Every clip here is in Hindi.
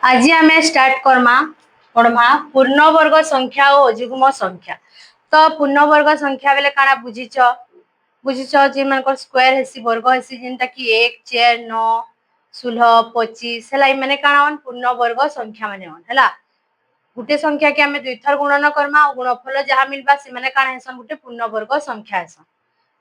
आज आम स्टार्ट करमा पढ़मा पूर्ण वर्ग संख्या और अजुग्म संख्या। तो पूर्ण वर्ग संख्या बेले काना बुझीच जे मानकर स्क्वायर हेसी वर्ग हेसी जेंता कि 1 4 9 16 25 हला माने काना पूर्ण वर्ग संख्या माने हला गुटे संख्या के हमें दुई थर गुणन करमा और गुणफल जहाँ मिलबा से माने काना हेसन गुटे पूर्ण वर्ग संख्या हेसन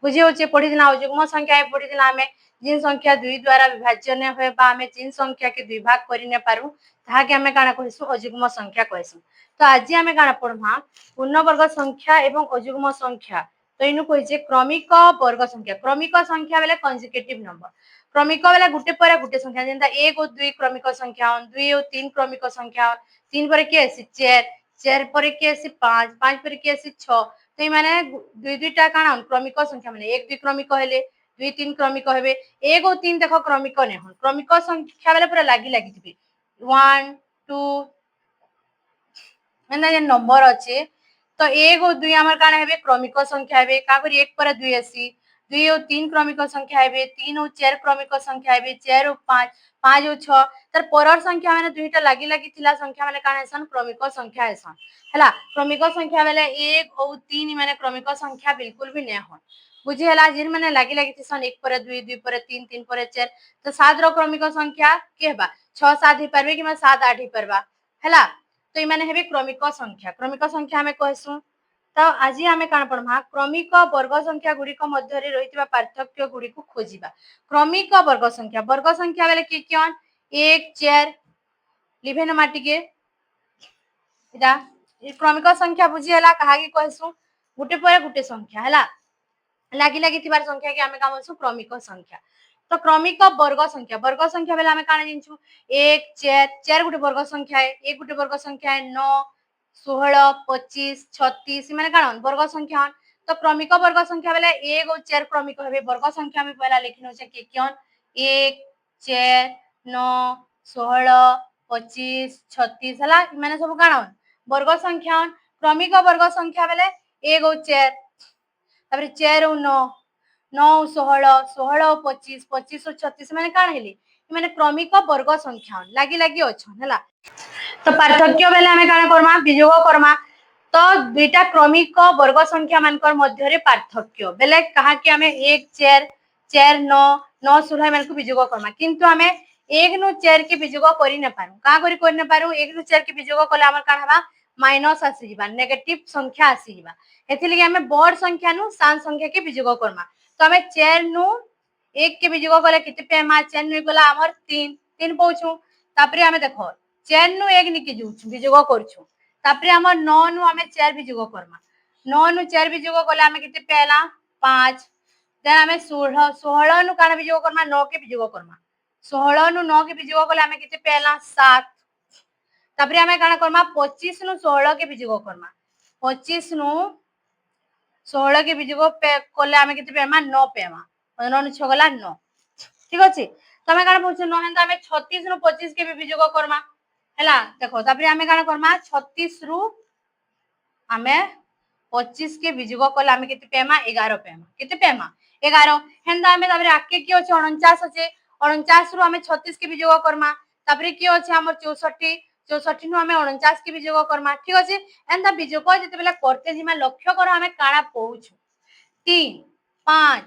बुझी होचे पढ़ी दिना अजुग्म संख्या पढ़ी दिना हमें जिन संख्या दुई द्वारा विभाज्य ने होय बा हमें जिन संख्या के दुई भाग करि ने पारू ताहा के हमें काना कहसु अजुग्म संख्या कहसु। तो आज हमें काना पढ़मा पूर्ण वर्ग संख्या एवं अजुग्म संख्या। तो इनु कहिजे क्रमिक वर्ग संख्या। क्रमिक संख्या बेले कंसेक्यूटिव नंबर। क्रमिक बेले गुटे पर गुटे संख्या जेंता 1 और 2 क्रमिक संख्या 2 और 3 क्रमिक संख्या 3 पर के आसी 4 4 पर के आसी 5 5 पर के आसी 6। तो ये माने दुई दुईटा काना क्रमिक संख्या माने 1 2 क्रमिक हेले 2 3 क्रमिक हेबे 1 और 3 देखो क्रमिक ने हन क्रमिक संख्या बेले पूरा लागी लागी थिबे 1 2 एना जे नंबर अच्छे। तो 1 और 2 हमर काना हेबे क्रमिक संख्या हेबे का करी 1 पर 2 आसी 2 और 3 क्रमिक संख्या हेबे 3 और 4 क्रमिक संख्या हेबे 4 और 5 5 और 6 तर परर संख्या माने दुईटा लागी लागी थिला संख्या माने काना हेसन क्रमिक संख्या हेसन हला। क्रमिक संख्या बेले 1 और 3 माने क्रमिक संख्या बिल्कुल भी नै होन बुझी हला जिन माने लागी लागी थिसन 1 पर 2 2 पर 3 3 पर 4 तो 7 रो क्रमिक संख्या के हेबा 6 7 ही परबे कि 7 8 ही परबा हला। तो ये माने हेबे क्रमिक संख्या हमें कहसु। तो आज आमे काना पढ़मा क्रमिक वर्ग संख्या गुडी को मध्य रे रहितबा पार्थक्य गुडी को खोजिबा। क्रमिक वर्ग संख्या बेले के कियन 1 4 लिभेन माटी के इदा ई क्रमिक संख्या बुझी हला कहा की कहसु गुटे पर गुटे संख्या हला लागी लागी थिबार संख्या के हमें काम कहसु क्रमिक संख्या। तो क्रमिक वर्ग संख्या बेले हमें काना जिनछु 1 4 4 गुटे वर्ग संख्या है 1 गुटे वर्ग संख्या है 9 16 25 36 माने काना वर्ग संख्या हन। तो क्रमिक वर्ग संख्या बेले 1 और 4 क्रमिक हेबे वर्ग संख्या में पहला लिखिनो छै के कियन 1 4 9 16 25 36 हला माने सब काना वर्ग संख्या हन। क्रमिक वर्ग संख्या बेले 1 और 4 तापर 4 और 9 9 16 16 और 25 25 और 36 माने काना हेली माने क्रमिक वर्ग संख्या हन लागी लागी अछन हला। तो पार्थक्य बेले हमें काना करमा वियोग करमा। तो दुईटा क्रमिक वर्ग संख्या मानकर मध्य रे पार्थक्य बेले कहा कि हमें 1 4 4 9 9 16 मान को वियोग करमा किंतु हमें 1 नु 4 के वियोग करि न पारू का करि न पारू 1 नु 4 के वियोग कले हमर काना हबा माइनस आसी जिबा नेगेटिव संख्या आसी जिबा एथिले हमें बड़ संख्या नु सान संख्या के वियोग करमा। तो हमें 4 नु 1 के वियोग कले किते पेमा 4 नु गला हमर 3 3 पहुचू तापरे हमें देखो 4 नु 1 निके जोछु वियोग करछु तापरे हमर 9 नु हमें 4 वियोग करमा 9 नु 4 वियोग कले हमें किते पेला 5 देन हमें 16 16 नु काना वियोग करमा 9 के वियोग करमा 16 नु 9 के वियोग कले हमें किते पेला 7 तापरे हमें काना करमा 25 नु 16 के वियोग करमा 25 नु 16 के वियोग कले हमें किते पेमा 9 पेमा 9 नु 6 गला 9 ठीक अछि। तो हमें काना पूछ 9 हेंता हमें 36 नु 25 के भी वियोग करमा हला देखो तापरे हमें काना करमा 36 रु हमें 25 के वियोग कले हमें किते पेमा 11 पेमा किते पेमा 11 हेंदा हमें तापरे आके की अछि 49 अछि 49 रु हमें 36 के वियोग करमा तापरे की अछि हमर 64 64 नु हमें 49 के वियोग करमा ठीक अछि। एंदा वियोग जते बेला करते जिमा लक्ष्य करो हमें काना पहुछु 3 5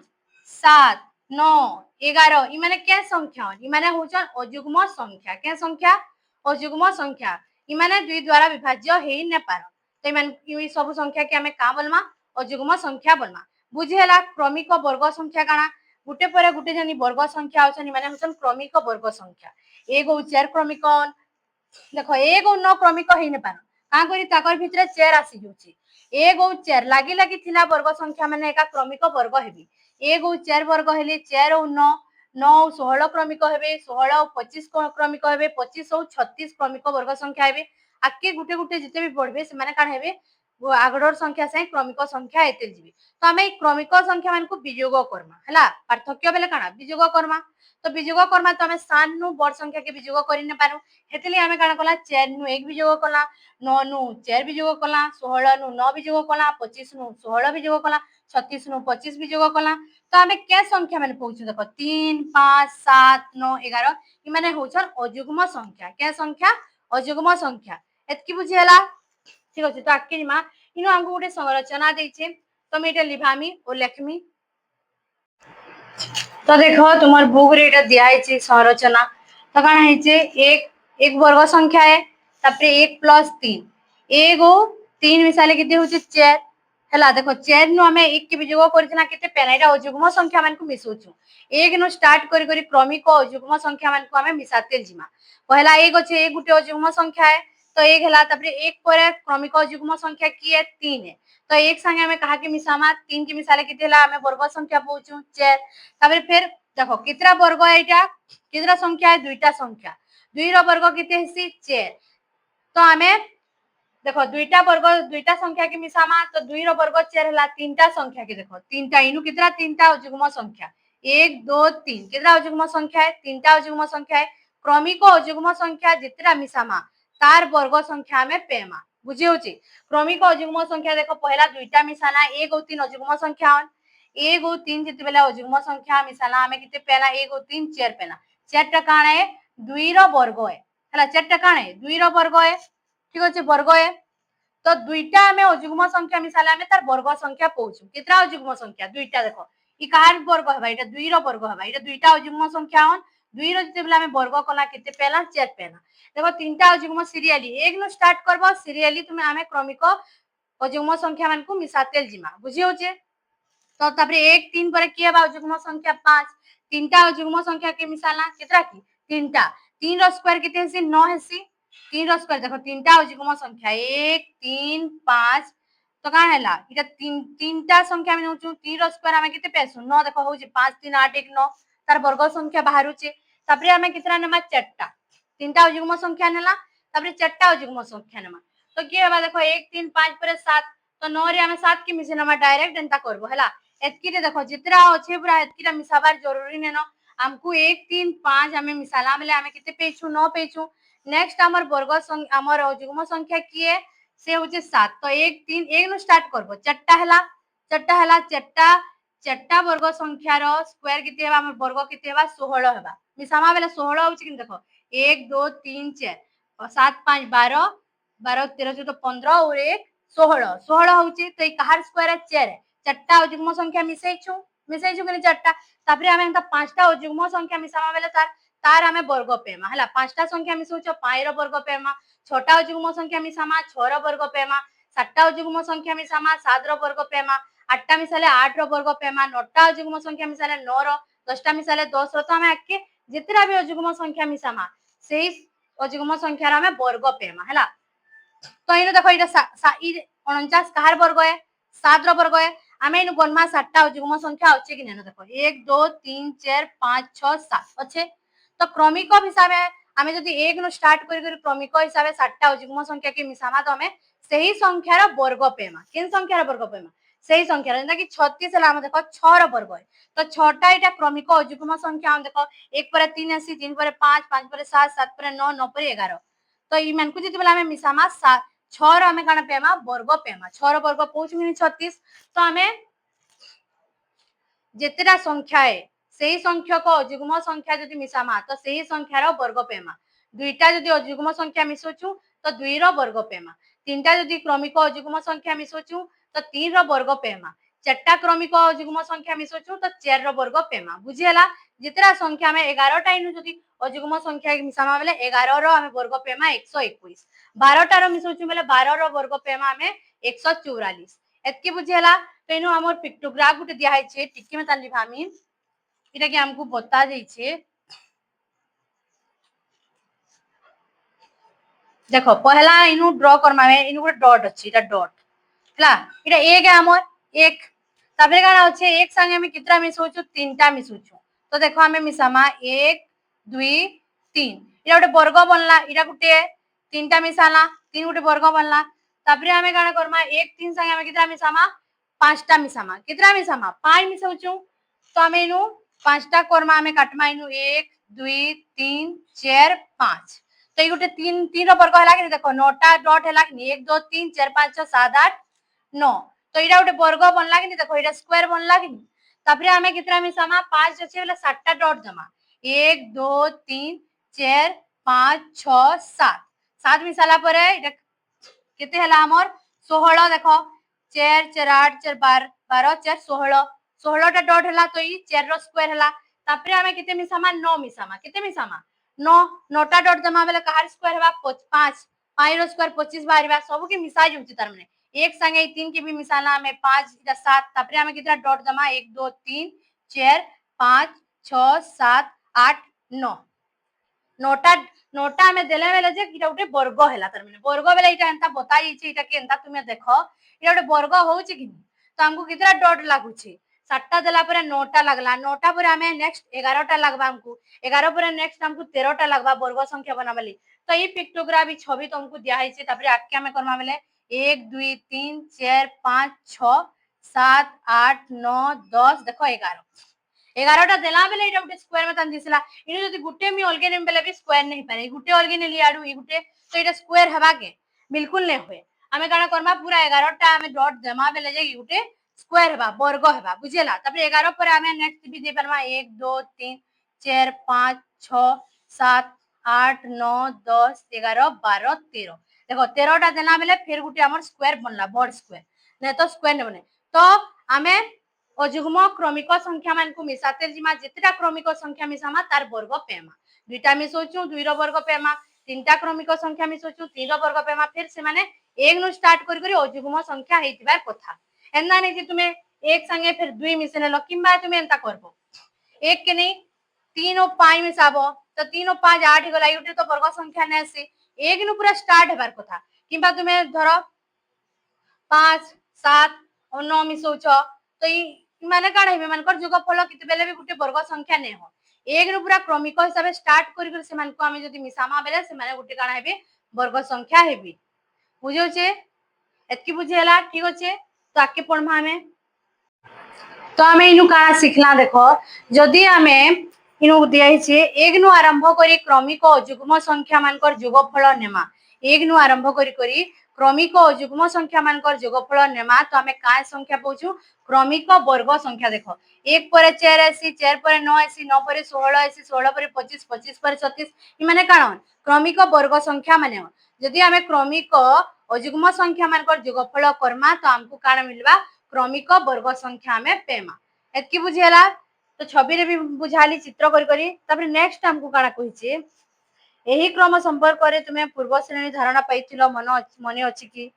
7 9 11 इ माने के संख्या इ माने होचन अयुग्म संख्या के संख्या अयुग्म संख्या इ माने दुई द्वारा विभाज्य हेइ न पार तो इ सब संख्या के हमें का बोलमा अयुग्म संख्या बोलमा बुझी हला। क्रमिक वर्ग संख्या काना गुटे पर गुटे जनी वर्ग संख्या होचन माने होचन क्रमिक वर्ग संख्या 1 और 4 क्रमिक देखो 1 और 9 क्रमिक हेइ न पार का करी ताकर भितरे 4 आसी जोची 1 और 4 लागी लागी थिला वर्ग संख्या माने एका क्रमिक वर्ग हेबी 1 और 4 वर्ग हेले 4 और 9 9 और 16 क्रमिक हेबे 16 और 25 क्रमिक हेबे 25 और 36 क्रमिक वर्ग संख्या हेबे आके गुटे गुटे जिते भी पढ़बे से माने कान हेबे आगडर संख्या से क्रमिक संख्या एते जिबे। तो हमें क्रमिक संख्या मान को वियोग करमा हला पार्थक्य बेले काना वियोग करमा। तो वियोग करमा तो हमें 7 नु बड़ संख्या के वियोग करि न पारू हेतले हमें काना कला 4 नु 1 वियोग कला 9 नु 4 वियोग कला 16 नु 9 वियोग कला 25 नु 16 वियोग कला 36 नु 25 वियोग कला तो आमे क्या संख्या माने पहुंचू देखो 3 5 7 9 11 इ माने होछन अयुग्म संख्या क्या संख्या अयुग्म संख्या एतकी बुझियला ठीक अछि तो आके मा इनो हमको गोटे संरचना देछे तो मैं एटा लिभामी ओ लेखमी तो देखो तुम्हार बुक रे एटा दिया है संरचना तो कण है एक एक वर्ग संख्या है तापरे 1 + 3 एगो 3 मिसाले केते होचे 4 हला देखो 4 नु हमें 1 के वियोग करछना केते पेना एटा अयुग्म संख्या मान को मिसोछु 1 नु स्टार्ट करी करी क्रमिक अयुग्म संख्या मान को हमें मिसाते जिमा पहला 1 अछि 1 गुटे अयुग्म संख्या है तो 1 हला तापरे 1 पर क्रमिक अयुग्म संख्या की है 3 है तो एक संगे हमें कहा कि मिसामा 3 के मिसाले केते हला हमें वर्ग संख्या पहुचू 4 तापरे फिर देखो कितना वर्ग है एटा कितना संख्या है दुईटा संख्या 2 रो वर्ग केते हेसी 4 तो हमें देखो दुईटा वर्ग दुईटा संख्या के मिसामा तो 2 रो वर्ग 4 हला तीनटा संख्या के देखो तीनटा इनु कितना तीनटा अयुग्म संख्या 1 2 3 कितना अयुग्म संख्या है तीनटा अयुग्म संख्या है क्रमिक अयुग्म संख्या जितना मिसामा तार वर्ग संख्या में पेमा बुझी होची क्रमिक अयुग्म संख्या देखो पहला दुईटा मिसाना 1 और 3 अयुग्म संख्या 1 और 3 जिते बेला अयुग्म संख्या मिसाला हमें किते पेला 1 और 3 4 पेना 4 टा काण है 2 रो वर्ग है हला 4 टा काण है 2 रो वर्ग है ठीक अछि वर्ग है तो दुईटा हमें अयुग्म संख्या मिसाला हमें तार वर्ग संख्या पहुचू कितना अयुग्म संख्या दुईटा देखो इ कहार वर्ग हबा एटा 2 रो वर्ग हबा एटा दुईटा अयुग्म संख्या हन 2 रो जिते बेला हमें वर्ग कला किते पेला 4 पेला देखो तीनटा अयुग्म सीरियली एक नु स्टार्ट करबो सीरियली तुमे हमें क्रमिक अयुग्म संख्या मान को मिसातेल जिमा बुझी होचे तो तापरे 1 3 पर की हबा अयुग्म संख्या 5 तीनटा अयुग्म संख्या के मिसाला कितना की तीनटा 3 रो स्क्वायर किते हेसी 9 हेसी 3 रो स्क्वायर देखो तीनटा अयुग्म संख्या 1 3 5 तो का हैला इटा तीनटा संख्या में होचू 3 रो स्क्वायर हमें किते पेसु 9 देखो होची 5 3 8 1 9 तार वर्ग संख्या बाहरुचे तापरे हमें कितना नमा चारटा तीनटा अयुग्म संख्या नेला तापरे चारटा अयुग्म संख्या नमा तो की हबा देखो 1 3 5 पर 7 तो 9 रे हमें 7 के मिसे नमा डायरेक्ट एंता करबो हला एतकी रे देखो जितरा अछि पूरा एतकी रा मिसाबार जरूरी नेनो हमको 1 3 5 हमें मिसाला बेले हमें किते पेचू 9 पेचू नेक्स्ट हमर वर्ग संख्या हमर अयुग्म संख्या की है से होचे 7 तो 1 3 1 नु स्टार्ट करबो चारटा हला चारटा वर्ग संख्या रो स्क्वायर किते हेबा हमर वर्ग किते हेबा 16 हेबा मिसामा बेले 16 होची कि देखो 1 2 3 4 और 7 5 12 12 13 14 15 और 1 16 16 होची तो ई कहार स्क्वायर है 4 है चारटा अयुग्म संख्या मिसेइछु कि चारटा तापरे हमें एंता पांचटा अयुग्म संख्या मिसामा बेले तार हमें वर्ग पेमा हला पांचटा संख्या मिसौचो 5 रो वर्ग पेमा छोटा अयुग्म संख्या मिसामा 6 रो वर्ग पेमा सातटा अयुग्म संख्या मिसामा 7 रो वर्ग पेमा आठटा मिसाले 8 रो वर्ग पेमा नौटा अयुग्म संख्या मिसाले 9 रो 10टा मिसाले 10 रो तो हमें आके जितरा भी अयुग्म संख्या मिसामा सेही अयुग्म संख्या हमें वर्ग पेमा हला तो इनो देखो इटा 49 कहार वर्ग है 7 रो वर्ग है हमें इन गनमा 7टा अयुग्म संख्या अछि कि नेनो देखो 1 2 3 4 5 6 7 अच्छे तो क्रमिक हिसाब है हमें जदी 1 नु स्टार्ट करी क्रमिक हिसाब है 7टा अयुग्म संख्या के मिसामा तो हमें सही संख्या रो वर्ग पेमा केन संख्या रो वर्ग पेमा सही संख्या जेंता कि 36 हला हम देखो 6 रो वर्ग है तो 6टा एटा क्रमिक अयुग्म संख्या हम देखो 1 पर 3 आसी 3 पर 5 5 पर 7 7 पर 9 9 पर 11 तो ई मानकु जति बेला हमें मिसामा 6 रो हमें काना पेमा वर्ग पेमा 6 रो वर्ग पहुंच मिनी 36 तो हमें जेतेरा संख्या है सही संख्या को अयुग्म संख्या जदी मिसामा तो सही संख्या रो वर्ग पेमा दुईटा जदी अयुग्म संख्या मिसोचू तो 2 रो वर्ग पेमा तीनटा जदी क्रमिक अयुग्म संख्या मिसोचू तो 3 रो वर्ग पेमा चारटा क्रमिक अयुग्म संख्या मिसोचू तो 4 रो वर्ग पेमा बुझियला जितरा संख्या में 11 टा इनु जदी अयुग्म संख्या मिसामा बेले 11 रो हमें वर्ग पेमा 121 12 टा रो मिसोचू बेले 12 रो वर्ग पेमा हमें 144 एतकी बुझियला तो इनु हमर पिक्टोग्राफ गुटे दिया है छे टिक्की में ताली भामी इटा कि हमको बता दे छे देखो पहला इनु ड्रॉ करमा में इनु गुटे डॉट अछि इटा डॉट हला इटा एक है हमर एक तबे गाना अछि एक संगे में कितना मिसोचू तीनटा मिसोचू तो देखो हमें मिसामा 1 2 3 इटा गुटे वर्ग बनला इटा गुटे तीनटा मिसाला तीन गुटे वर्ग बनला तबरे हमें गाना करमा 1 3 संगे हमें कितना मिसामा पांचटा मिसामा कितना मिसामा 5 मिसौचू तो हमें इनु पांचटा करमा हमें काटमा इनु 1 2 3 4 5 तो ये गोटे 3 3 रो वर्ग हला कि देखो 9टा डॉट हला कि 1 2 3 4 5 6 7 8 9 तो इडा गोटे वर्ग बनला कि देखो इडा स्क्वायर बनला कि तापरे हमें कितना मिसामा 5 अच्छे बोले 7टा डॉट जमा 1 2 3 4 5 6 7 7 मिसाला पर केते हला हमर 16 देखो 4 4 8 4 12 12 4 16 16 टा डॉट हला तो ई 4 रो स्क्वायर हला तापरे हमें केते मिसामा 9 मिसामा केते मिसामा 9 9 टा डॉट जमा बेले कहार स्क्वायर हवा 5 5 रो स्क्वायर 25 बाहरवा सब के मिसाई जुची तार माने एक संगे 3 के भी मिसाला हमें 5 इटा 7 तापरे हमें कितना डॉट जमा 1 2 3 4 5 6 7 8 9 नोटा नोटा हमें देले बेले जे इटा उठे वर्ग हैला तार माने वर्ग बेले इटा एंता बता जाईछे इटा के एंता तुमे देखो इटा उठे वर्ग होउचे कि तो हमको कितना डॉट लागुचे 7टा देला परे 9टा लागला 9टा परे हमें नेक्स्ट 11टा लागबा हमको 11 परे नेक्स्ट हमको 13टा लागबा वर्ग संख्या बनाबली तो ई पिक्टोग्राफी छवि तुमको दिया है तापरे आके हमें करबा बेले 1 2 3 4 5 6 7 8 9 10 देखो 11 11टा देला बेले इटा गुटे स्क्वायर में तन दिसला इनो जदी गुटे मी अलगे नेम बेले भी स्क्वायर नहीं पारे गुटे अलगे ने लियाडू ई गुटे तो इटा स्क्वायर हवा के बिल्कुल नहीं होए हमें काना करमा पूरा 11टा हमें डॉट जमा बेले जे गुटे स्क्वायर हवा वर्ग हवा बुझेला तबरे 11 पर हमें नेक्स्ट भी दे परमा 1 2 3 4 5 6 7 8 9 10 11 12 13 देखो 13टा देला बेले फिर गुटे हमर स्क्वायर बनला बड़ स्क्वायर नहीं तो स्क्वायर नहीं बने तो हमें अजुग्म क्रमिक संख्या मान को मिसाते जिमा जितटा क्रमिक संख्या मिसामा तार वर्ग पेमा दुईटा मिसोचू दुई रो वर्ग पेमा तीनटा क्रमिक संख्या मिसोचू तीन रो वर्ग पेमा फिर से माने एक नु स्टार्ट करी करी अजुग्म संख्या हेतिबार कथा एना नहीं जे तुमे एक संगे फिर दुई मिसने लो किंबा तुमे एंता करबो एक के नहीं 3 और 5 मिसाबो तो 3 और 5 8 गला युटे तो वर्ग संख्या ने से एक नु पूरा स्टार्ट हेबार कथा किंबा तुमे धरो 5 7 और 9 मिसोचो तो ई माने काढ हेबे मानकर जोगफल किते बेले भी गुटे वर्ग संख्या ने हो एक नु पूरा क्रमिक हिसाब स्टार्ट करी करी से मान को हमें जदी मिसामा बेले से माने गुटे काढ हेबे वर्ग संख्या हेबी बुझो छे एतकी बुझेला ठीक होचे तो आके पढ़मा हमें तो हमें इनु काना सिखला देखो जदी हमें इनु दिया छे एक नु आरंभ करी क्रमिक अजुग्म संख्या मानकर जोगफल नेमा एक नु आरंभ करी करी क्रमिक अजुग्म संख्या मानकर जोगफल नेमा तो हमें काय संख्या पहुचू क्रमिक वर्ग संख्या देखो 1 पर 4 आसी 4 पर 9 आसी 9 पर 16 आसी 16 पर 25 25 पर 36 ई माने काना क्रमिक वर्ग संख्या माने जदी हमें क्रमिक अजुग्म संख्या मानकर जोगफल करमा तो हमको काना मिलबा क्रमिक वर्ग संख्या में पेमा एतकी बुझेला तो छवि रे भी बुझाली चित्र करी करी तबरे नेक्स्ट हमको काना कहिचे एही क्रम संपर्क रे तुमे पूर्व श्रेणी धारणा पाइथिलो मने अछि कि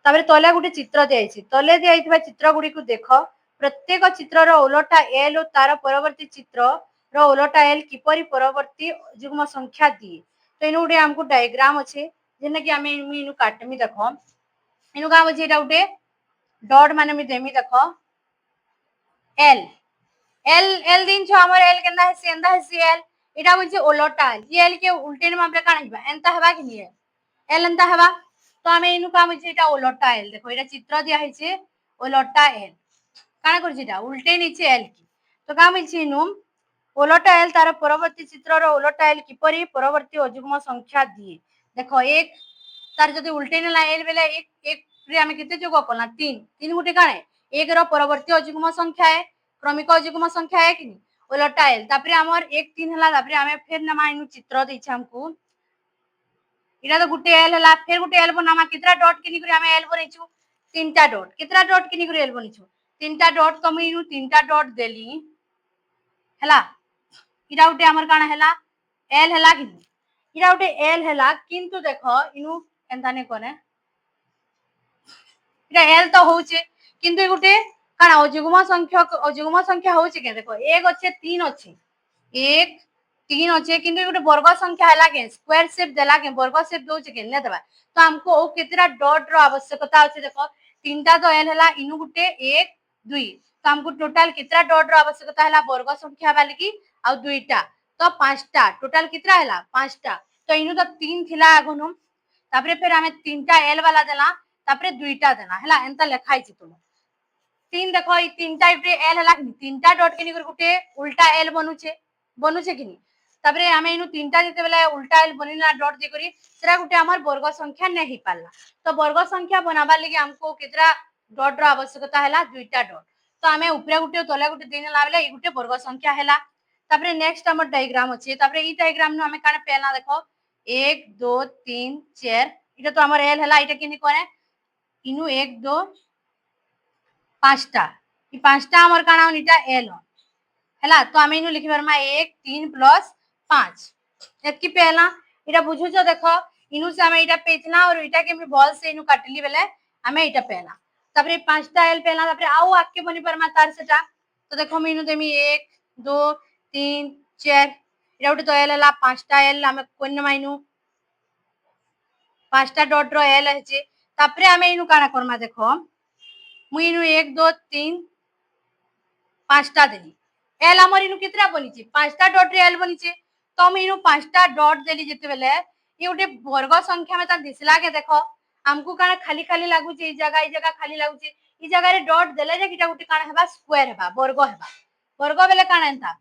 तबरे तले गुटे चित्र देइछि तले देइथिबा चित्र गुडी को देखो प्रत्येक चित्र रो उलटा एल और तार परवर्ती चित्र रो उलटा एल किपरि परवर्ती युग्म संख्या दिए तो इनु गुटे हमको डायग्राम अछि जेने कि हमें इनु काटमी देखो इनु का बजे एटा गुटे डॉट माने मी देमी देखो एल एल एल दिन छ हमर एल केंदा है सेंदा है सी एल इटा बुझे उलटा ये एल के उल्टे ने मामले काना हिबा एंता हवा कि नहीं एल एंता हवा तो हमें इनु का बुझे इटा उलटा एल देखो इटा चित्र दिया है छे उलटा एल काना कर जिटा उल्टे नीचे एल की तो का बुझे इनु उलटा एल तार परवर्ती चित्र रो उलटा एल किपरि परवर्ती अजुग्म संख्या दिए देखो एक तार जदी उल्टे ने एल बेले एक रे हमें किते जोग कोना 3 3 गुटे काने एक रो परवर्ती अजुग्म संख्या है क्रमिक अजुग्म संख्या है कि नहीं उलटा एल तापरे हमर 1 3 हला तापरे हमें फिर नमा इनु चित्र दैछ हमको इना तो गुटे एल हला फिर गुटे एल बनामा कितना डॉट किनी करे हमें एल बनेछु तीनटा डॉट कितना डॉट किनी करे एल बनेछु तीनटा डॉट तो मैं इनु तीनटा डॉट देली हला इरा गुटे हमर काना हला एल हला कि इरा गुटे एल हला किंतु देखो इनु एंताने कोने इरा एल तो होचे किंतु गुटे काना अजुग्म संख्या होचे के देखो एक अच्छे 3 अच्छे एक 3 अच्छे किंतु गुटे वर्ग संख्या हला के स्क्वायर शेप देला के वर्ग शेप दोचे के ने देबा तो हमको ओ केतरा डॉट रो आवश्यकता होचे देखो तीनटा तो एल हला इनु गुटे 1 2 तो हमको टोटल कितना डॉट रो आवश्यकता हला वर्ग संख्या वाली की आ दुईटा तो पांचटा टोटल कितना हला पांचटा तो इनु तो 3 थिला आगुनु तापरे फिर हमें तीनटा एल वाला देला तापरे दुईटा देला हला एंता लिखाई छी तुम 3 देखो ई तीनटा इटे एल हला तीनटा डॉट के निकर गुटे उल्टा एल बनुचे कि नहीं तापरे हमें इनु तीनटा जते बेला उल्टा एल बनिला डॉट दे करी सेरा गुटे हमर वर्ग संख्या नहीं पाला तो वर्ग संख्या बनाबा लगी हमको कितना डॉट रो आवश्यकता हला दुईटा डॉट तो आमे ऊपर गुटे तले गुटे दिन लाबले ई गुटे वर्ग संख्या हैला। तापरे नेक्स्ट हमर डायग्राम अछि। तापरे ई डायग्राम नु हमें काने पेना देखो 1 2 3 4 इटा तो हमर एल हैला। इटा किनि करे इनु 1 2 पांचटा ई पांचटा हमर काना इटा एल हैला। तो आमे इनु लिखि बरमा 1 3 प्लस 5 एतकी पेला। इटा बुझु छ देखो इनु से हमें इटा पेथना और इटा के हम बॉल से इनु काटली बेले हमें इटा पेला। तापरे पांचटा एल पेला। तापरे आउ आके बनि परमा तार सेटा। तो देखो हम इनु देमी 1 2 3 4 इटा उठे तो एल हैला। पांचटा एल हमें कोन माइनु पांचटा डॉट रो एल है। तापरे हमें इनु काना करमा देखो मु इनु 1 2 3 पांचटा देली एल हमर इनु कितरा बनिछि पांचटा डॉट रे एल बनिछि। तो हम इनु पांचटा डॉट देली जेते बेले ये उठे वर्ग संख्या में ता दिसला के देखो हमकु काना खाली खाली लागु छै। ई जगह खाली लागु छै। ई जगह रे डॉट देले जे किटा उठे काना हेबा स्क्वायर हेबा वर्ग हेबा। वर्ग बेले काना एंता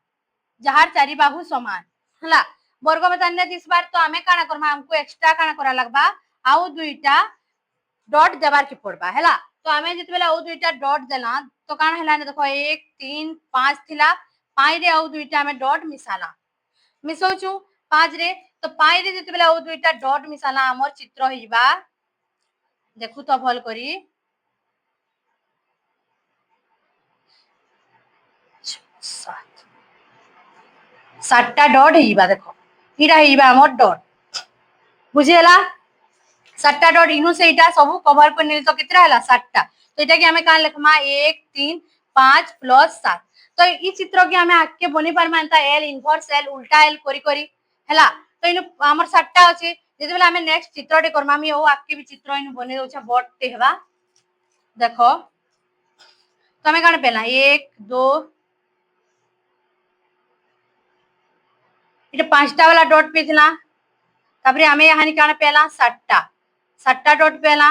जहार चारि बाहु समान हला। वर्ग में तन्ने दिस बार तो हमें काना करमा हमकु एक्स्ट्रा काना करा लगबा आउ दुईटा डॉट देबार के पड़बा हैला। तो हमें जेते बेले आउ दुईटा डॉट देला तो काना हैला देखो 1 3 5 थिला 5 रे आउ दुईटा हमें डॉट मिसाला मिसौछु 5 रे। तो 5 रे जेते बेले आउ दुईटा डॉट मिसाला हमर चित्र होइबा देखु तो भल करी 7टा डॉट होइबा। देखो इरा होइबा हमर डॉट बुझेला। 7टा डॉट इनु से इटा सब कवर कर नेल तो कितना हैला 7टा। तो इटा के हमें कान लिखमा 1 3 5 प्लस 7। तो ई चित्र के हमें आके बनि पारमा एंता एल इनवर्स एल उल्टा एल करी करी हैला। तो इनु हमर 7टा अछि। जेते बेले हमें नेक्स्ट चित्रटे करमा हम ओ आके भी चित्र इनु बने दोछा बटटे हेबा। देखो तो हमें कान पेला 1 2 इटा पांचटा वाला डॉट पेथला। तापरे हमें यहाँ कान पेला 7टा डॉट पेला।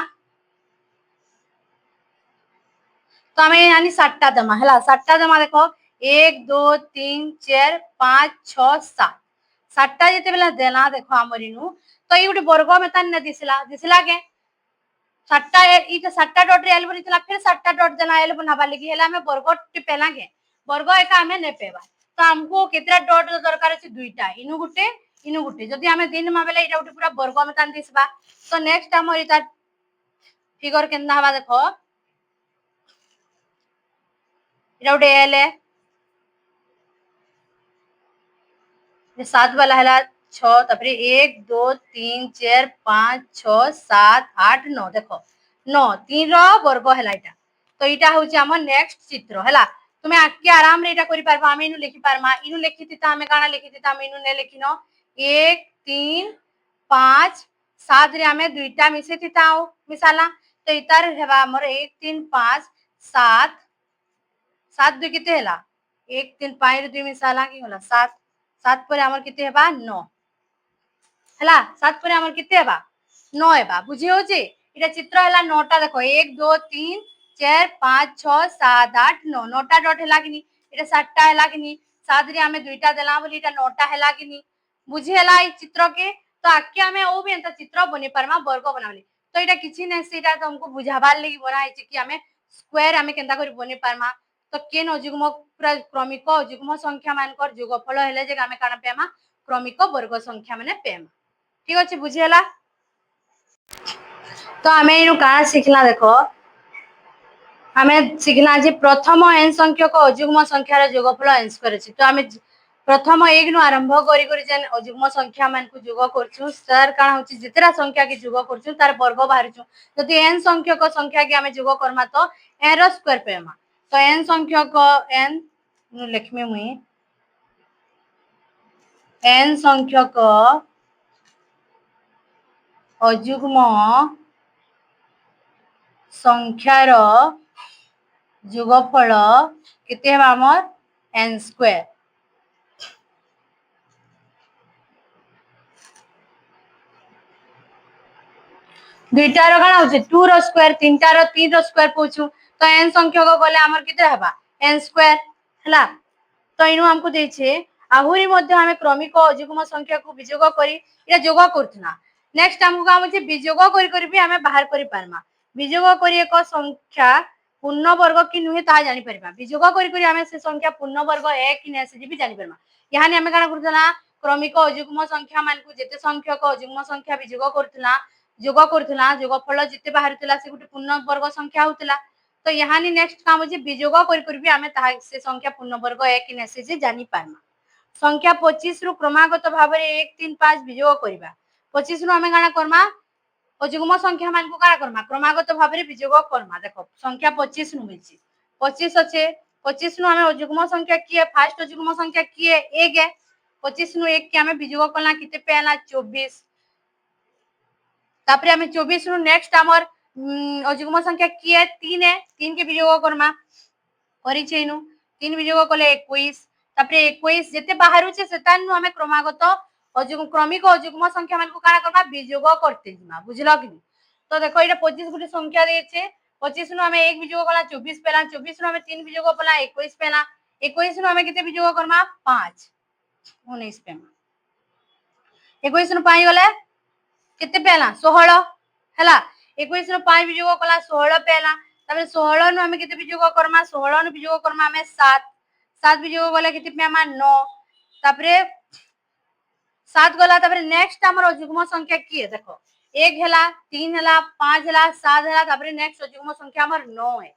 तो हमें यहाँ 7टा दमा हैला। 7टा दमा देखो 1 2 3 4 5 6 7 7टा जेते बेला देला देखो हमर इनु तो ई गुटे वर्ग में तन्ने दिसला के 7टा इटा 7टा डॉट रे एल बनितला फिर 7टा डॉट देला एल बनाबा लगी हैला हमें वर्ग टी पेला के वर्ग एका हमें ने पेबा। तो हमको केतरा डॉट दरकार अछि दुईटा इनु गुटे जदी हमें दिन मा बेले इटा गुटे पूरा वर्ग में तन दिसबा। तो नेक्स्ट हमर इटा फिगर केनदा हवा देखो इटा गुटे एल है 7 वाला हैला 6 तापरे 1 2 3 4 5 6 7 8 9 देखो 9 3 रो वर्ग हैला इटा। तो इटा होची हमर नेक्स्ट चित्र हैला। तुमे आके आराम रे इटा करि पारबा। हम इनु लिखि पारमा इनु लिखितिता हमें काना लिखितिता हम इनु ने लिखिनो 1 3 5 7 रे हमें दुईटा मिसेतिता मिसाला। तो इतार हेबा हमर 1 3 5 7 7 दुई किते हैला 1 3 5 रे दुई मिसाला की होला 7 7 पर हमर किते हेबा 9 हैला। 7 पर हमर किते हेबा 9 हेबा बुझी होची। इटा चित्र हैला 9टा देखो 1 2 3 4 5 6 7 8 9 9टा डॉट हैला किनी इटा 7टा हैला किनी 7 रे हमें दुईटा देला बोली इटा 9टा हैला किनी बुझी हैला ई चित्र के। तो आके हमें ओ भी एंता चित्र बनि परमा वर्ग बनावली। तो इटा किछि नै सेटा तो हमको बुझाबार लगी बनाई छै कि हमें स्क्वायर हमें केनता करि बनि परमा। तो केन अजुग्म क्रमिक अजुग्म संख्या मानकर जोगफल हेले जे हमें काना पेमा क्रमिक वर्ग संख्या माने पेमा। ठीक अछि बुझी हैला। तो हमें इनु काना सिखला देखो हमें सिखला जे प्रथम n संख्यक अजुग्म संख्यार जोगफल n स्क्वायर अछि। तो हमें प्रथम 1 नु आरंभ करी करी जेन अजुग्म संख्या मान को जोग करछु सर काना होची जितरा संख्या के जोग करछु तार वर्ग बाहरछु। जदि n संख्यक संख्या के हमें जोग करमा तो n रो स्क्वायर पेमा। तो n संख्यक n नु लिखमे मुई n संख्यक अजुग्म संख्यार जोगफल केते हेबा हमर n स्क्वायर। दुईटा रो काना होचे 2 रो स्क्वायर 3टा रो 3 रो स्क्वायर पूछू। तो n संख्यक गले हमर केते हेबा n स्क्वायर हैला। तो इनु हमको देछे आहुरी मध्य हमें क्रमिक अजुग्म संख्या को विजोग करी इरा जोग करथना। नेक्स्ट हमको काम होचे विजोग करी करी भी हमें बाहर करी पारमा। विजोग करी एक संख्या पूर्ण वर्ग कि नुहे ता जानि परबा विजोग करी करी हमें से संख्या पूर्ण वर्ग ए कि ने से भी जानि परबा यानी हमें काना करथला क्रमिक अयुग्म संख्या मान को जेते संख्यक अयुग्म संख्या विजोग करथला जोग करथला जोगफल जेते बाहरथला से गुटे पूर्ण वर्ग संख्या होतला तो यानी नेक्स्ट काम होची विजोग करी करी भी हमें ता से संख्या पूर्ण वर्ग ए कि ने से जानि पारमा संख्या 25 रु क्रमागत भाव 1 3 5 विजोग करबा 25 रु हमें काना करमा अयुग्म संख्या मान को काना करमा क्रमागत भाव विजोग करमा देखो संख्या 25 नु मिलची 25 अच्छे 25 नु हमें अयुग्म संख्या किए फास्ट अयुग्म संख्या किए 1 है 25 नु 1 के हमें विजोग करना किते पेला 24 तापरे हमें 24 नु नेक्स्ट हमर अयुग्म संख्या किए 3 है 3 के विजोग करमा करी छेनु 3 विजोग कले 21 तापरे 21 जेते बाहरु छे सेतान नु हमें क्रमागत अयुग्म क्रमिक अयुग्म संख्या मान को काना करबा विजोग करते जिमा बुझलो कि तो देखो एटा 25 गुटे संख्या देछे 25 नु हमें 1 विजोग कला 24 पेला 24 नु हमें 3 विजोग पेला 21 पेला 21 नु हमें किते विजोग करमा 5 19 पेमा 21 नु 5 गले किते पेला 16 हला 21 नु 5 विजोग कला 16 पेला तबे 16 नु हमें किते विजोग करमा 16 नु विजोग करमा हमें 7 7 विजोग गले किते पेमा 9 तबरे 7 गला तबरे नेक्स्ट हमर अयुग्म संख्या की है देखो 1 हला 3 हला 5 हला 7 हला तबरे नेक्स्ट अयुग्म संख्या हमर 9 है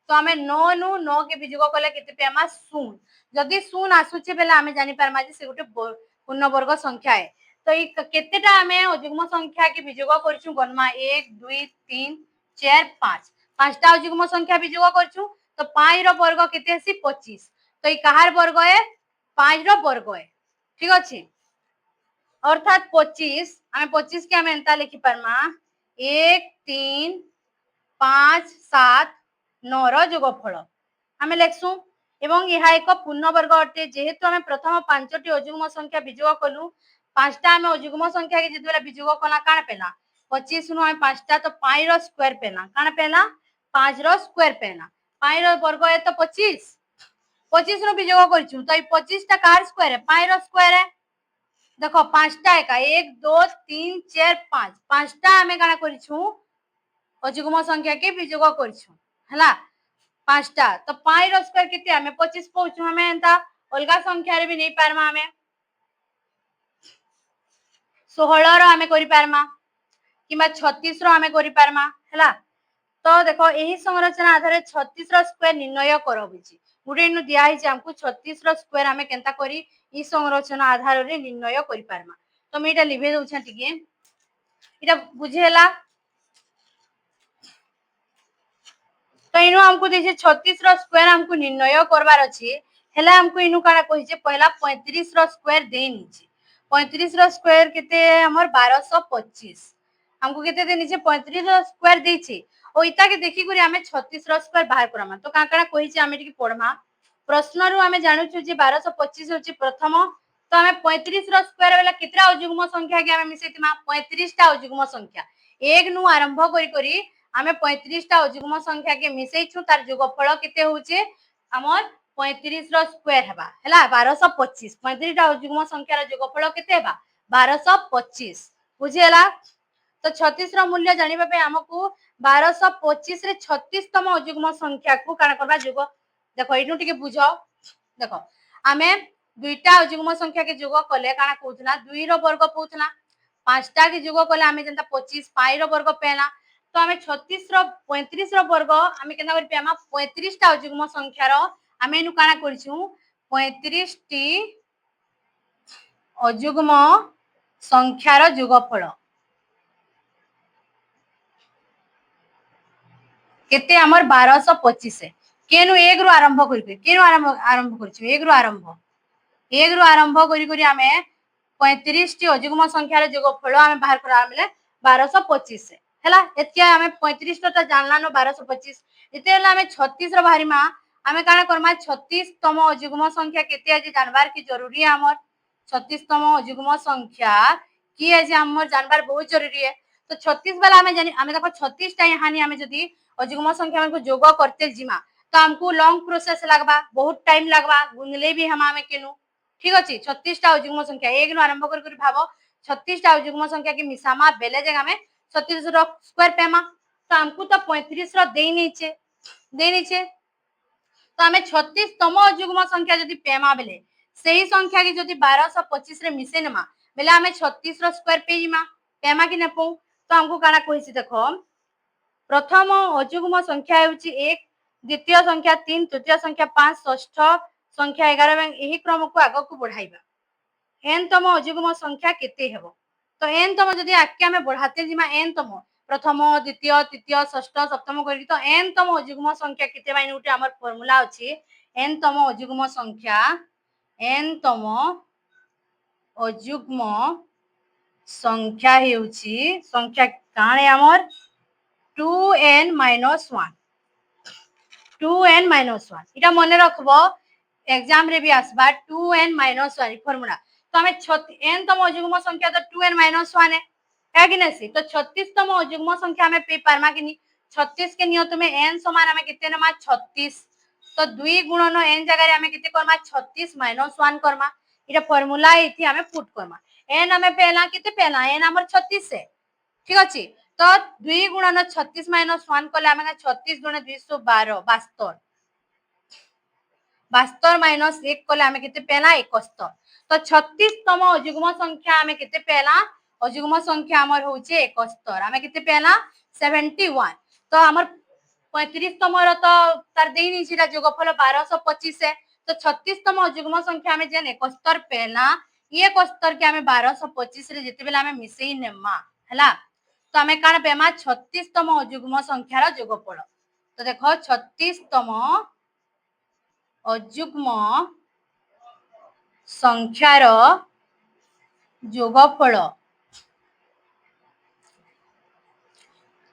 तो हमें 9 नु 9 के विजोग कले किते पेमा 0 जदी 0 आसुचे बेला हमें जानि पारमा जे से गुटे पूर्ण वर्ग संख्या है तो ई केतेटा हमें अयुग्म संख्या के विजोग करछु गनमा 1 2 3 4 5 पांचटा अयुग्म संख्या विजोग करछु तो 5 रो वर्ग केते हसी 25 तो ई कहार वर्ग है 5 रो वर्ग है ठीक अछि अर्थात 25 हमें 25 के हमें एंता लिखि परमा 1 3 5 7 9 रो जोगफल हमें लेखसु एवं यह एक पूर्ण वर्ग अटे जेहेतु हमें प्रथम पांचटी अयुग्म संख्या विजोग कलु पांचटा हमें अयुग्म संख्या के जेतेबेला विजोग कला काना पेला 25 नु हमें पांचटा तो 5 रो स्क्वायर पेला काना पेला 5 रो स्क्वायर पेला 5 रो वर्ग है तो 25 25 नु विजोग करछु तो 25 टा कार स्क्वायर है 5 रो स्क्वायर है देखो पांचटा एका 1 2 3 4 5 पांचटा हमें काना करछु अयुग्म संख्या के विजोग करछु हला पांचटा तो 5 रो स्क्वायर किते हमें 25 पहुचु हमें एंता अलगा संख्या रे भी नहीं पारमा हमें 16 रो हमें करि पारमा किबा 36 रो हमें करि पारमा हला तो देखो एही संरचना आधार 36 रो स्क्वायर निर्णय करो बुझी गुडे नु दिया है जे हमको 36 रो स्क्वायर हमें केनता करी ई संरचना आधार रे निर्णय करि पारमा तो मैं एटा लिभे दउ छ टिके एटा बुझेला तो इनु हमको देखे 36 रो स्क्वायर हमको निर्णय करबार अछि हेला हमको इनु काना कहि जे पहला 35 रो स्क्वायर दे नीचे 35 रो स्क्वायर केते हमर 1225 हमको केते दे नीचे 35 रो स्क्वायर देछि ओ इता के देखि करी हमें 36 रो स्क्वायर बाहर करमा तो का काना कहि जे हमें टिके पढमा प्रश्न रु हमें जानु छु जे 1225 होछि प्रथम तो हमें 35 रो स्क्वायर वाला कितना अयुग्म संख्या के हमें मिसेतिमा 35 टा अयुग्म संख्या एक नु आरंभ करी करी हमें 35 टा अयुग्म संख्या के मिसई छु तार जोगफल केते होचे हमर 35 रो स्क्वायर हेबा हला 1225 35 टा अयुग्म संख्या रो जोगफल केते हेबा 1225 बुझेला तो 36 रो मूल्य जानिबा पे हमकु 1225 रे 36 तम अयुग्म संख्या को काना करबा जोग देखो इनु टिके बुझो देखो हमें दुईटा अयुग्म संख्या के जोग कले काना कहउथला 2 रो वर्ग पउथला पांचटा के जोग कले हमें जंता 25 5 रो वर्ग पेला तो हमें 36 रो 35 रो वर्ग हमें केना करि पेमा 35 टा अयुग्म संख्या रो हमें नु काना करछु 35 टी अयुग्म संख्या रो जोगफल केते हमर 1225 है केनु 1 रु आरंभ करि केनु आरंभ करछु 1 रु आरंभ करी करी हमें 35 टी अयुग्म संख्या रो जोगफल हमें बाहर करा हमले 1225 है हला एतिया हमें 35 तो जानला न 1225 एतेला हमें 36 रो बाहरी मा हमें काना करमा 36 तम अयुग्म संख्या केते है जे जानबार की जरूरी है हमर 36 तम अयुग्म संख्या की है जे हमर जानबार बहुत जरूरी है तो 36 वाला हमें जानी हमें देखो 36 टा यहानी हमें जदी अयुग्म संख्या मन को जोग करते जिमा तो हमको लॉन्ग प्रोसेस लगबा बहुत टाइम लगबा गुनले भी हम हमें केनु ठीक अछि 36 टा अयुग्म संख्या एक नु आरंभ कर कर भाबो 36 टा अयुग्म संख्या के मिसामा बेले जगह में 36 रो स्क्वायर पेमा तो हमको तो 35 रो देई नीचे दे नीचे तो आम 36तम अजुग्म संख्या जदि पेमा बेले से ही संख्या की जदि 1225 रे मिसे नमा बेले आम 36 रो स्क्वायर पेजिमा पेमा कि नेपो तो हमको काना कहिसी देखो प्रथम अजुग्म संख्या हेउची 1 द्वितीय संख्या 3 तृतीय संख्या 5 षष्ठ संख्या 11 एवं एही क्रम को आगो को बढ़ाइबा एन तम अजुग्म संख्या केते हेबो तो एन तम जदि आके आमे बढ़ाते जिमा एन तम प्रथम द्वितीय तृतीय षष्ठ सप्तम करी तो एन तम अजुग्म संख्या केते बाइन उठे हमर फार्मूला अछि एन तम अजुग्म संख्या एन तम अजुग्म संख्या हेउची संख्या काणे हमर 2n-1 2n-1 इटा मने रखबो एग्जाम रे भी आसबा 2n-1 फार्मूला तो हमें n तम अजुग्म संख्या तो 2n-1 है कि नहीं तो 36तम अजुग्म संख्या हमें पे पारमा कि नहीं 36 के नियत में n समान हमें कितने नमा 36 तो 2 गुणन n जगह रे हमें कितने करमा 36 - 1 करमा इटा फार्मूला एथि हमें पुट करमा n हमें पहला कितने पहला n हमर 36 है ठीक अछि तो 2 गुणन 36 - 1 कले हमें 36 गुणे 212 72 72 माइनस 1 कले हमें कितने पहला 71 तो 36तम अजुग्म संख्या हमें कितने पहला अजुग्म संख्या हमर होचे 71 हमें कितने पहला 71 तो हमर 35तम रो तो तार देई नी छिरा जोगफल 1225 है तो 36तम अजुग्म संख्या हमें जेन 71 पहला ये 71 के हमें 1225 रे जते बेला हमें मिसेई नेमा हला तो हमें कान पेमा 36तम अजुग्म संख्यार जोगफल तो देखो 36तम अजुग्म संख्यार जोगफल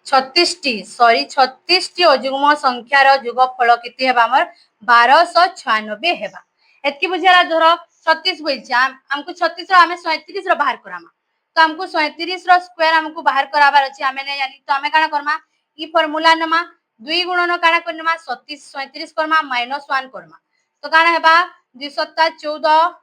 36 टी अजुग्म संख्यार जोगफल केते हेबा हमर 1296 हेबा एतकी बुझियाला धर 36 बोलछे हमको 36 रो हमें 37 रो बाहर करामा तो हमको 37 रो स्क्वायर हमको बाहर कराबार अछि हमें नै जानी तो हमें काना करमा ई फार्मूला नमा 2 गुणन काना करनमा 37 करमा -1 करमा तो काना हेबा 2 सत्ता 14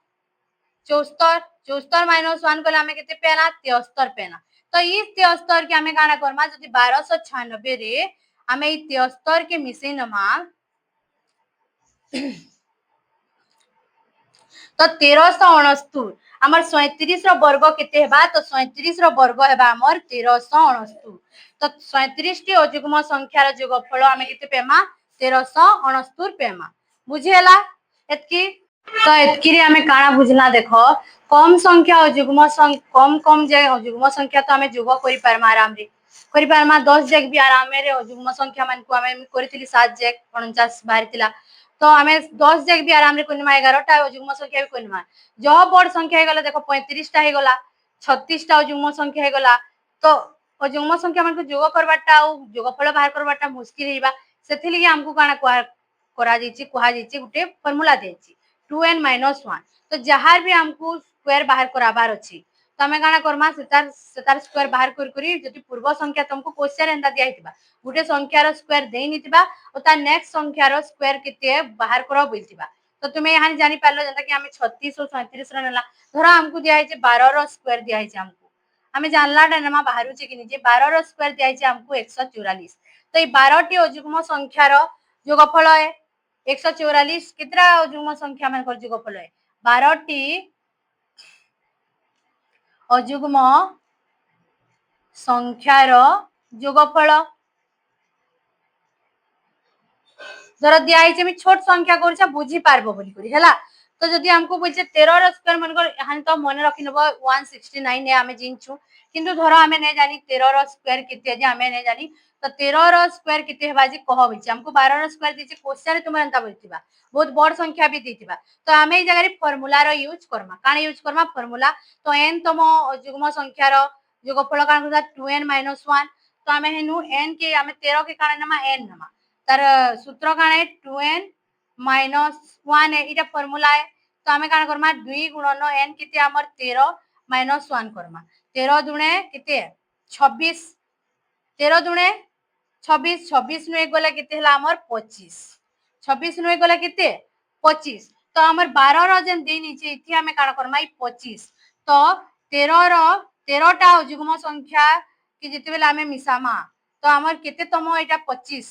74 -1 कले हमें केते पेना 73 पेना तो ई 73 के हमें काना करमा जदि 1296 रे हमें ई 73 के मिसे नमा तो 1369 हमर 37 रो वर्ग केते हेबा तो 37 रो वर्ग हेबा हमर 1369 तो 37 टी अजुग्म संख्यार जोगफल हमें केते पेमा 1369 पेमा बुझियला एतकी तो एतकी रे हमें काना बुझना देखो कम संख्या अजुग्म कम जे अजुग्म संख्या तो हमें जोग करि पारमा आराम रे करि पारमा 10 जग भी आराम रे अजुग्म संख्या मान को हमें करिथिली 7 जग 49 बाहरितिला तो हमें 10 जग भी आराम रे कोनिमा 11 टा अजुग्म संख्या भी कोनिमा जो बड़ संख्या हे गला देखो 35 टा हे गला 36 टा अजुग्म संख्या हे गला तो अजुग्म संख्या मान को जोग करबाटा और जोगफल बाहर करबाटा मुश्किल हेबा सेथिली हमको काना करा जैछि कोहा जैछि गुटे फार्मूला देछि 2n-1 तो जहार भी हमको स्क्वायर बाहर कराबार अछि तो हमें काना करमा सेतार स्क्वायर बाहर करी जति पूर्व संख्या तुमको क्वेश्चन एंदा दिया हितबा गुटे संख्यार स्क्वायर देई नितबा और ता नेक्स्ट संख्यार स्क्वायर केते बाहर करो बोलतिबा तो तुम्हें यहाँ जानी पालो जंता कि हमें 36 और 37 रो नेला धरा हमको दिया है 12 रो स्क्वायर दिया है हमको हमें जानला डायनामा बाहर छे कि निजे 12 रो स्क्वायर दिया है हमको 144 तो ये 12 टी अजुग्म संख्यार जोगफल है 144 कितना अजुग्म संख्या मान कर जोगफल है 12 टी अजुग्म संख्यार जोगफल धर दिया है छोट संख्या कर बुझी पारबो बोली करी हैला तो जदि हमको बोलछे 13 रो स्क्वायर मन कर हां तो मन रखि नबो 169 है हमें जिनछु किंतु धर हमें नै जानी 13 रो स्क्वायर किते जे हमें नै जानी तो 13 रो स्क्वायर किते हेबा जे कह बोलछे हमको 12 रो स्क्वायर दिछे क्वेश्चन तुम एंता बोलतिबा बहुत बड़ संख्या भी देतिबा तो हमें ई जगह रे फार्मूला रो यूज करमा काने यूज करमा फार्मूला तो n तम अजुग्म संख्या रो जोगफल कान को 2n-1 तो हमें हेनु n के हमें 13 के काने नमा n नमा तार सूत्र काने 2n-1 है इटा फार्मूला है तो हमें काना करमा 2 गुणन n किते हमर 13 - 1 करमा 13 दुणे किते 26 13 दुणे 26 26 नु एक गला किते हला हमर 25 26 नु एक गला किते 25 तो हमर 12 रो जन दे नीचे इति हमें काना करमा 25 तो 13 रो 13 टा अजुग्म संख्या कि जते बेला हमें मिसामा तो हमर केते तम एटा 25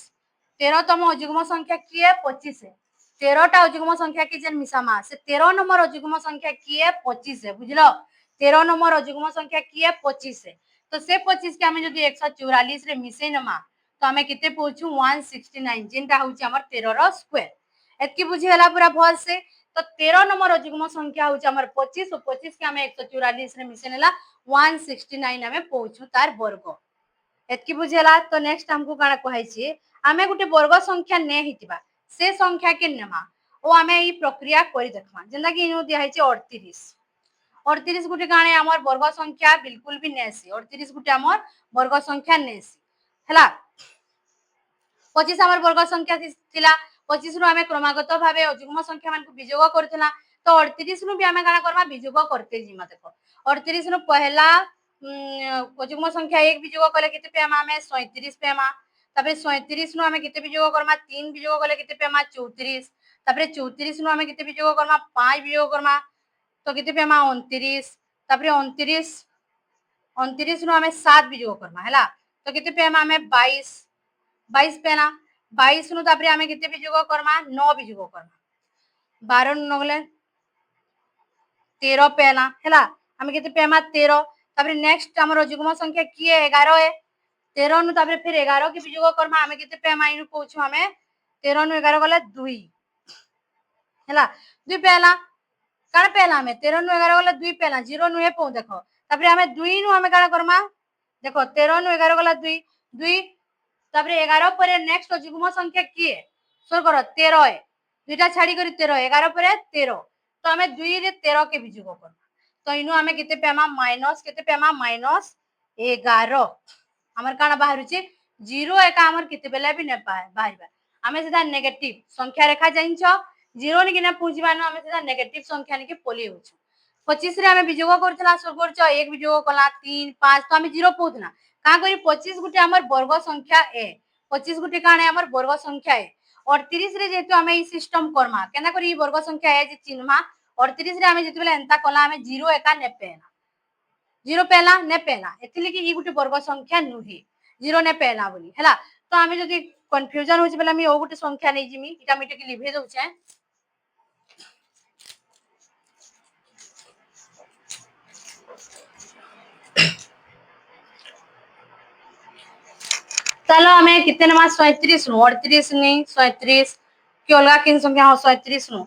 13तम अजुग्म संख्या किए 25 है। 13टा अजुग्म संख्या की जेन मिसामा से 13 नंबर अजुग्म संख्या किए 25 है। बुझलो 13 नंबर अजुग्म संख्या किए 25 है। तो से 25 के हमें जदि 144 रे मिसई नमा तो हमें किते पहुंचू 169 जेनटा होची हमर 13 रो स्क्वायर। एतकी बुझी हला पूरा भल से। तो 13 नंबर अजुग्म संख्या होची हमर 25 और 25 के हमें 144 रे मिसई नेला 169 हमें पहुंचू तार वर्ग। एतकी बुझेला। तो नेक्स्ट हमको काना कहै छी आमे गुटे वर्ग संख्या ने हितिबा से संख्या के नेमा ओ आमे ई प्रक्रिया करि देखमा। जेंदा कि इनु दिया है 38 38 गुटे काने हमर वर्ग संख्या बिल्कुल भी नेसी 38 गुटे हमर वर्ग संख्या नेसी हला। 25 हमर वर्ग संख्या थिला 25 रु आमे क्रमागत भाबे अजुग्म संख्या मान को विजोग करथिला। तो 38 रु भी आमे काना करबा विजोग करते जिमा। देखो 38 रु पहला अजुग्म संख्या 1 विजोग कले किते पेमा हमें 37 पेमा। तापरे 37 नु हमें किते विजोग करमा 3 विजोग कले किते पेमा 34। तापरे 34 नु हमें किते विजोग करमा 5 विजोग करमा तो किते पेमा 29। तापरे 29 29 नु हमें 7 विजोग करमा हैला तो किते पेमा हमें 22 22 पेना 22 नु तापरे हमें किते विजोग करमा 9 विजोग करमा 12 नु नगले 13 पेना हैला हमें किते पेमा 13। तापरे नेक्स्ट हमर अजुग्म संख्या की है 11 है 13 नु तापरे फिर 11 के विजोग करमा हमें किते पेमा इनु पूछो हमें 13 नु 11 गले 2 हैला 2 पेला काना पेला हमें 13 नु 11 गले 2 पेला 0 नु हे पौ। देखो तापरे हमें 2 नु हमें काना करमा देखो 13 नु 11 गला 2 2 तापरे 11 परे नेक्स्ट अजुग्म संख्या की है सोर करो 13 है दुईटा छाड़ी करी 13 11 परे 13 तो हमें 2 रे 13 के विजोग करमा तो इनु हमें किते पेमा माइनस किते पेमा माइनस 11 हमर काना बाहर छी 0 एका हमर किते बेले भी ने बाहरबा हमें सीधा नेगेटिव संख्या रेखा जाइछो 0 नि किना पूछबानो हमें सीधा नेगेटिव संख्या नि के पोली होछ। 25 रे हमें विजोग करथला सोर करछ 1 विजोग कला 3 5 तो हमें 0 पहुतना का करी 25 गुटे हमर वर्ग संख्या ए 25 गुटे काने हमर वर्ग संख्या ए 38 रे जेतु हमें ई सिस्टम करमा केना करी वर्ग संख्या ए जे चिन्हमा 38 रे हमें जेतु बेले एंता कला हमें 0 एका नेपेना 0 पेला ने पेला एथिले कि ई गुटे वर्ग संख्या नुही 0 ने पेला बोली हैला। तो हमें जदी कंफ्यूजन होछि बेला मी ओ गुटे संख्या नै जिमी इटा मिटे कि लिभे दउ छै। चलो हमें कितने नमा 37 नु 38 नहीं 37 कि अलगा किन संख्या हो 37 नु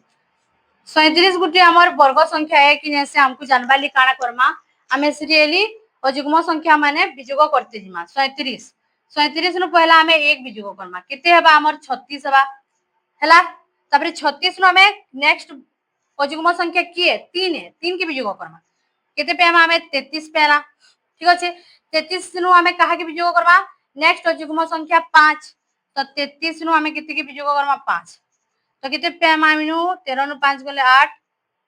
37 गुटे हमर वर्ग संख्या है कि जैसे हमको जानबाली काना करमा हमें सीरियली अजुग्म संख्या माने विजोग करते जिमा 37 नु पहला हमें 1 विजोग करमा किते हेबा हमर 36 हेबा हैला। तापरे 36 नु हमें नेक्स्ट अजुग्म संख्या की है 3 के विजोग करमा किते पेमा हमें 33 पेला ठीक अछि 33 नु हमें कहा के विजोग करमा नेक्स्ट अजुग्म संख्या 5 तो 33 नु हमें किते के विजोग करमा 5 तो किते पेमा मिनु 13 नु 5 गले 8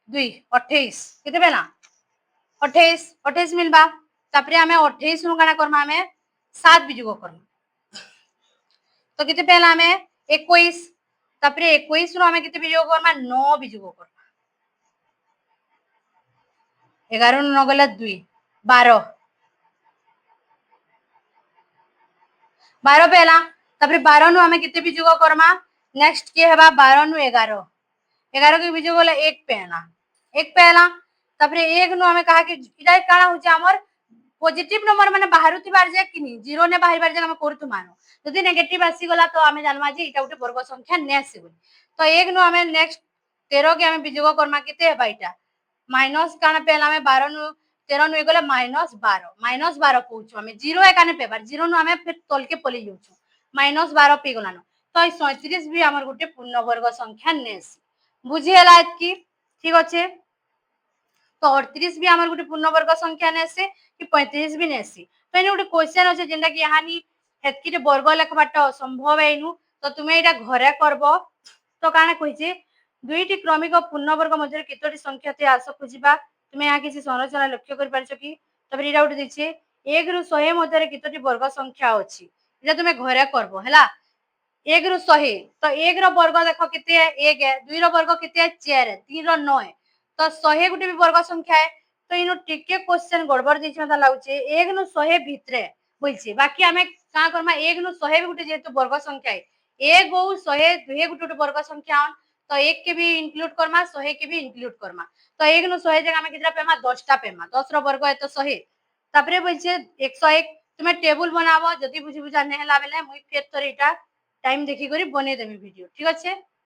2 28 किते पेला 28 28 मिलबा तापरे हमें 28 नु काना करमा हमें 7 विजोग करमा तो किते पेला हमें 21 तापरे 21 नु हमें किते विजोग करमा 9 विजोग करमा 11 नु 9 गले 2 12 12 पेला तापरे 12 नु हमें किते विजोग करमा नेक्स्ट के हेबा 12 नु 11 11 के विजोग गले 1 पेला 1 पेला तापरे 1 नु हमें कहा कि इटा काना होचे हमर पॉजिटिव नंबर माने बाहरुति बार जे किनी 0 ने बाहर बार जे हम करतु मानो यदि नेगेटिव आसी गला तो हमें जानवा जे इटा उटे वर्ग संख्या नेसे बोली। तो 1 नु हमें नेक्स्ट 13 के हमें विजोग करमा किते हेबा इटा माइनस काना पेला हमें 12 नु 13 नु गले -12 पहुंचो हमें 0 एकाने पेपर 0 नु हमें फिर तल के पली जाउछु -12 पे गलानो तो 37 भी हमर गुटे पूर्ण वर्ग संख्या नेस बुझी हला की ठीक अछि। तो 38 भी हमर गुटे पूर्ण वर्ग संख्या नेसे कि 35 भी नेसी तो एने गुटे क्वेश्चन अछि जेंदा कि यहानी हेतकी रे वर्ग लेखबाटा असंभव एनु तो तुमे एटा घरे करबो तो काना कहिजे दुईटी क्रमिक पूर्ण वर्ग मध्य केतोटी संख्या थे आस खोजिबा तुमे या किसी संरचना लक्ष्य कर परछो कि तबे इरा उठ दिछि 1 रु 100 मध्य केतोटी वर्ग संख्या अछि इरा तुमे घरे करबो हैला 1 रु 100 तो 1 रो वर्ग देखो किते है 1 है 2 रो वर्ग किते है 4 है 3 रो 9 है तो 100 गुटे भी वर्ग संख्या है तो इनु टिके क्वेश्चन गड़बड़ दिछि मता लागुचे 1 नु 100 भितरे बोलछि बाकी हमें का करमा 1 नु 100 भी गुटे जेतु वर्ग संख्या है एक गो 100 दुहे गुटे वर्ग संख्या तो एक के भी इंक्लूड करमा 100 के भी इंक्लूड करमा तो एक नु 100 जगह में कितना पेमा 10 टा पेमा 10 रो वर्ग है तो 100 तापरे बोलछे 101 तुमे टेबल बनावो जदी बुझी बुझा नेहला बेले मुई फेर तोर एटा टाइम देखि करी बने देबी वीडियो ठीक আছে।